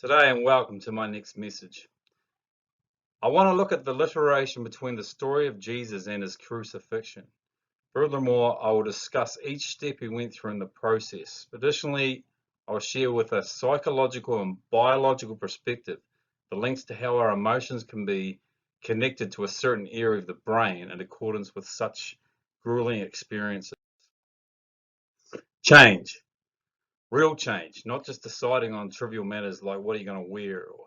Today and welcome to my next message. I want to look at the alliteration between the story of Jesus and his crucifixion. Furthermore, I will discuss each step he went through in the process. Additionally, I'll share with a psychological and biological perspective the links to how our emotions can be connected to a certain area of the brain in accordance with such grueling experiences. Change. Real change, not just deciding on trivial matters like what are you going to wear or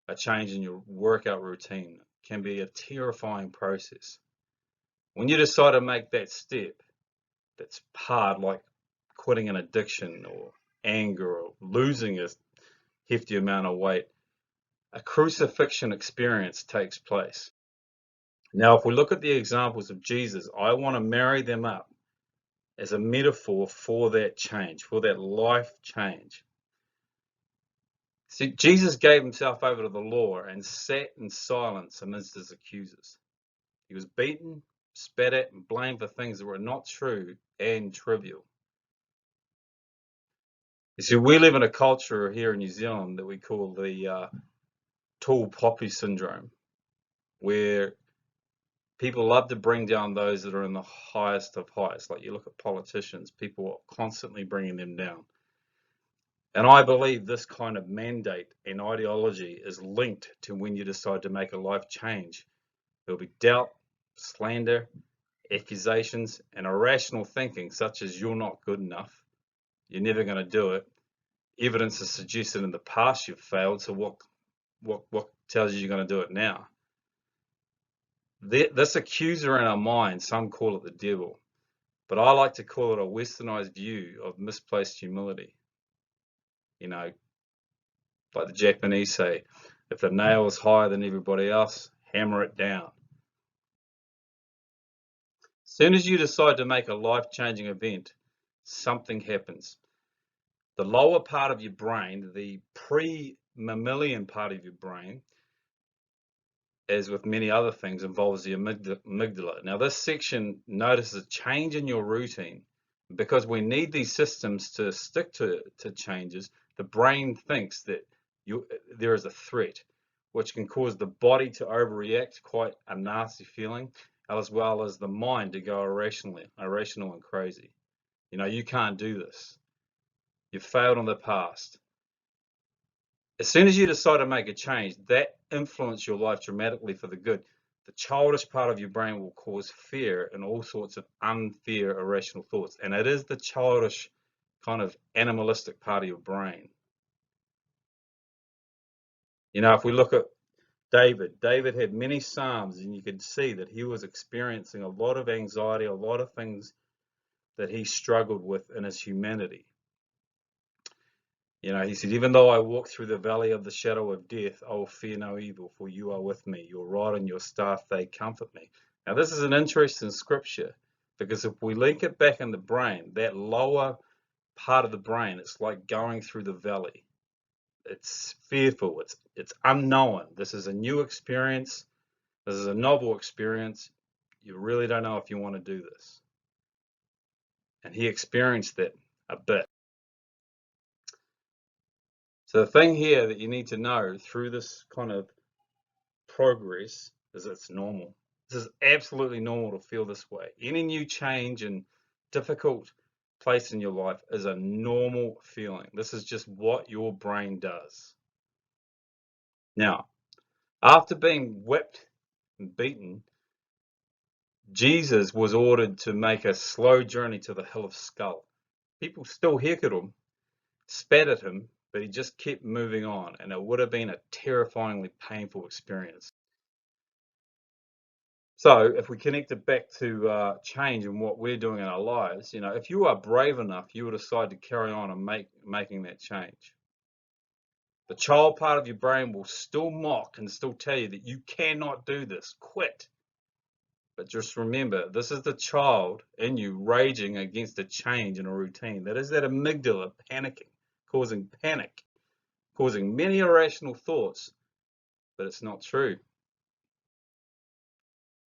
a change in your workout routine, can be a terrifying process. When you decide to make that step, that's hard, like quitting an addiction or anger or losing a hefty amount of weight, a crucifixion experience takes place. Now, if we look at the examples of Jesus, I want to marry them up as a metaphor for that change, for that life change. See, Jesus gave himself over to the law and sat in silence amidst his accusers. He was beaten, spat at, and blamed for things that were not true and trivial. You see, we live in a culture here in New Zealand that we call the tall poppy syndrome, where people love to bring down those that are in the highest of heights. Like you look at politicians, people are constantly bringing them down. And I believe this kind of mandate and ideology is linked to when you decide to make a life change. There'll be doubt, slander, accusations, and irrational thinking such as you're not good enough, you're never going to do it. Evidence has suggested in the past you've failed, so what tells you you're going to do it now? This accuser in our mind, some call it the devil, but I like to call it a westernized view of misplaced humility. You know, like the Japanese say, if the nail is higher than everybody else, hammer it down. As soon as you decide to make a life-changing event, something happens. The lower part of your brain, the pre-mammalian part of your brain, as with many other things, involves the amygdala. Now, this section notices a change in your routine. Because we need these systems to stick to changes, the brain thinks that there is a threat, which can cause the body to overreact, quite a nasty feeling, as well as the mind to go irrational and crazy. You know, you can't do this. You've failed in the past. As soon as you decide to make a change, that influences your life dramatically for the good. The childish part of your brain will cause fear and all sorts of unfair, irrational thoughts. And it is the childish, kind of animalistic part of your brain. You know, if we look at David had many Psalms, and you could see that he was experiencing a lot of anxiety, a lot of things that he struggled with in his humanity. You know, he said, even though I walk through the valley of the shadow of death, I will fear no evil, for you are with me. Your rod and your staff, they comfort me. Now, this is an interesting scripture, because if we link it back in the brain, that lower part of the brain, it's like going through the valley. It's fearful. It's unknown. This is a new experience. This is a novel experience. You really don't know if you want to do this. And he experienced that a bit. So the thing here that you need to know through this kind of progress is it's normal. This is absolutely normal to feel this way. Any new change and difficult place in your life is a normal feeling. This is just what your brain does. Now, after being whipped and beaten, Jesus was ordered to make a slow journey to the hill of skull. People still heckled him, spat at him, but he just kept moving on, and it would have been a terrifyingly painful experience. So if we connect it back to change and what we're doing in our lives, you know, if you are brave enough, you will decide to carry on and making that change. The child part of your brain will still mock and still tell you that you cannot do this, quit. But just remember, this is the child in you raging against a change in a routine. That is that amygdala panicking, causing panic, causing many irrational thoughts, but it's not true.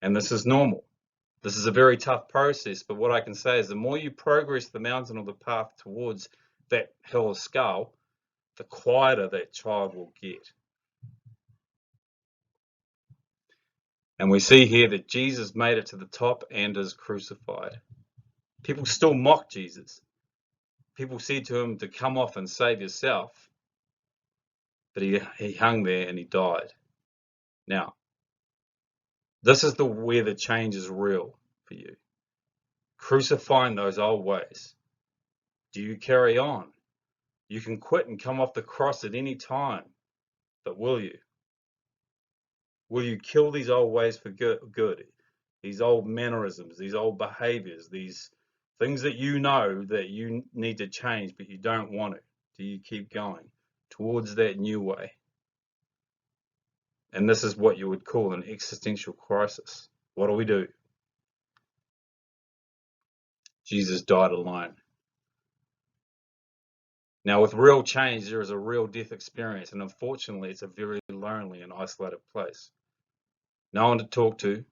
And this is normal. This is a very tough process, but what I can say is the more you progress the mountain or the path towards that hill of skull, the quieter that child will get. And we see here that Jesus made it to the top and is crucified. People still mock Jesus. People said to him to come off and save yourself, but he hung there and he died. Now, this is where the change is real for you. Crucifying those old ways. Do you carry on? You can quit and come off the cross at any time, but will you? Will you kill these old ways for good? These old mannerisms, these old behaviors, these things that you know that you need to change, but you don't want it. Do you keep going towards that new way? And this is what you would call an existential crisis. What do we do? Jesus died alone. Now, with real change, there is a real death experience, and unfortunately, it's a very lonely and isolated place. No one to talk to.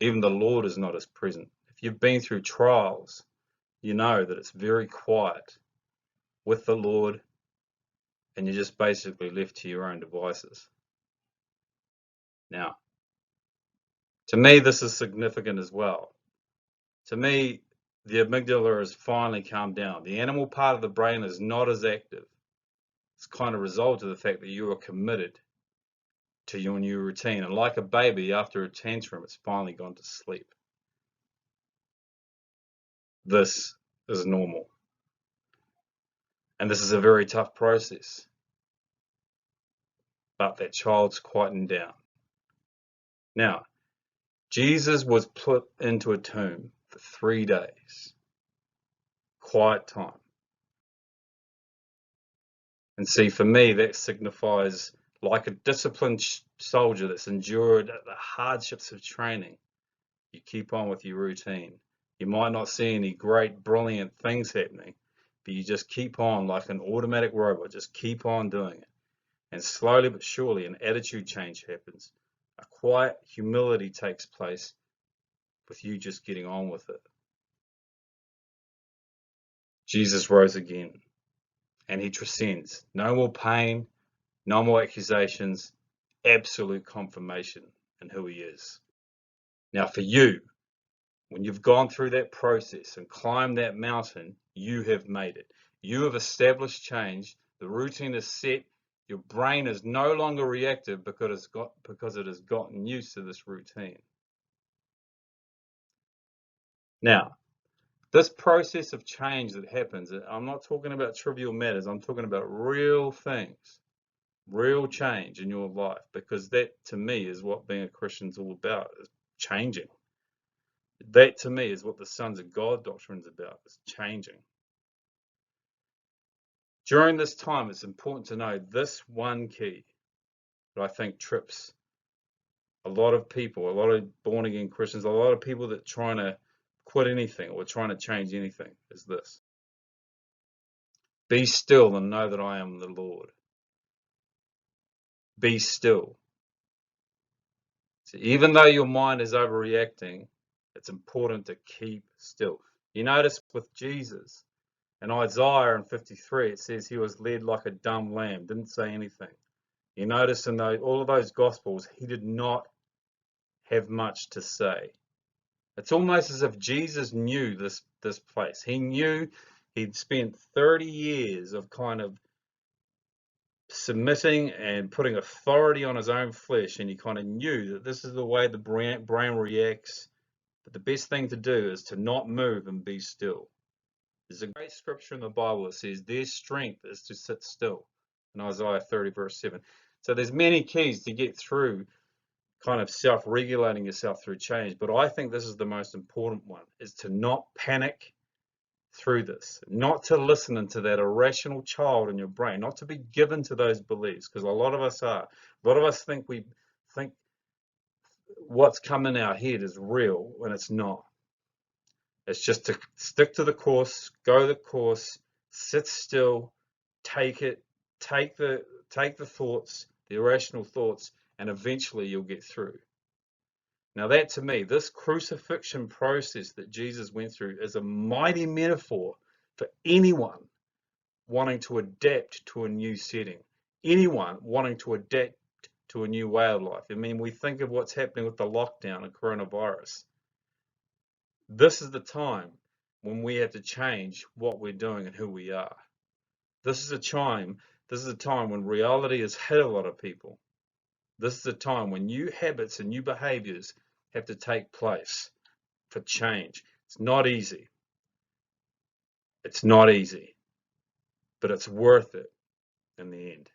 Even the Lord is not as present. If you've been through trials, you know that it's very quiet with the Lord, and you're just basically left to your own devices. Now, to me, this is significant as well. To me, the amygdala has finally calmed down. The animal part of the brain is not as active. It's kind of a result of the fact that you are committed to your new routine. And like a baby, after a tantrum, it's finally gone to sleep. This is normal. And this is a very tough process. But that child's quieting down. Now, Jesus was put into a tomb for 3 days. Quiet time. And see, for me, that signifies like a disciplined soldier that's endured the hardships of training. You keep on with your routine. You might not see any great, brilliant things happening, but you just keep on like an automatic robot. Just keep on doing it. And slowly but surely, an attitude change happens. A quiet humility takes place with you just getting on with it. Jesus rose again, and he transcends. No more pain, no more accusations, absolute confirmation in who he is. Now for you, when you've gone through that process and climbed that mountain, you have made it. You have established change. The routine is set. Your brain is no longer reactive because it has gotten used to this routine. Now, this process of change that happens, I'm not talking about trivial matters. I'm talking about real things, real change in your life, because that to me is what being a Christian is all about, is changing. That to me is what the Sons of God doctrine is about, is changing. During this time, it's important to know this one key that I think trips a lot of people, a lot of born again Christians, a lot of people that are trying to quit anything or trying to change anything is this. Be still and know that I am the Lord. Be still. So even though your mind is overreacting, it's important to keep still. You notice with Jesus in Isaiah in 53, it says he was led like a dumb lamb, didn't say anything. You notice in all of those Gospels, he did not have much to say. It's almost as if Jesus knew this place. He knew he'd spent 30 years of kind of submitting and putting authority on his own flesh, and he kind of knew that this is the way the brain reacts. But the best thing to do is to not move and be still. There's a great scripture in the Bible that says their strength is to sit still in Isaiah 30 verse 7. So there's many keys to get through kind of self-regulating yourself through change, but I think this is the most important one, is to not panic through this, not to listen to that irrational child in your brain, not to be given to those beliefs, because a lot of us are. A lot of us think what's come in our head is real when it's not. It's just to stick to the course, go the course, sit still, take it, take the thoughts, the irrational thoughts, and eventually you'll get through. Now that to me, this crucifixion process that Jesus went through is a mighty metaphor for anyone wanting to adapt to a new setting. Anyone wanting to adapt to a new way of life. I mean, we think of what's happening with the lockdown and coronavirus. This is the time when we have to change what we're doing and who we are. This is a time when reality has hit a lot of people. This is a time when new habits and new behaviors have to take place for change. It's not easy. It's not easy, but it's worth it in the end.